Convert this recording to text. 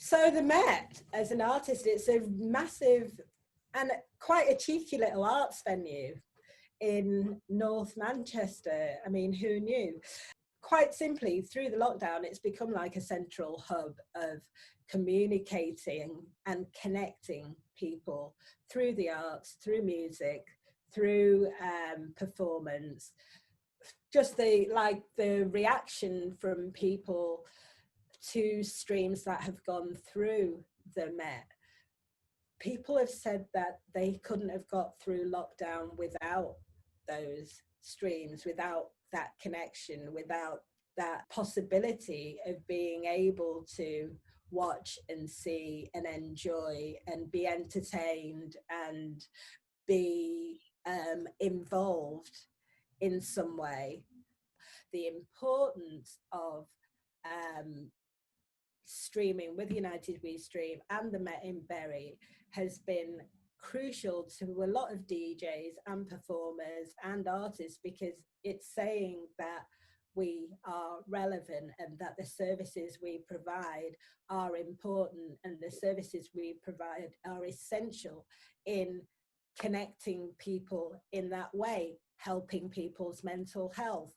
So the Met, as an artist, it's a massive and quite a cheeky little arts venue in North Manchester. I mean, who knew? Quite simply, through the lockdown, it's become like a central hub of communicating and connecting people through the arts, through music, through performance. Just the reaction from people to streams that have gone through the Met. People have said that they couldn't have got through lockdown without those streams, without that connection, without that possibility of being able to watch and see and enjoy and be entertained and be involved in some way. The importance of streaming with United We Stream and the Met in Bury has been crucial to a lot of DJs and performers and artists, because it's saying that we are relevant and that the services we provide are important and the services we provide are essential in connecting people in that way, helping people's mental health,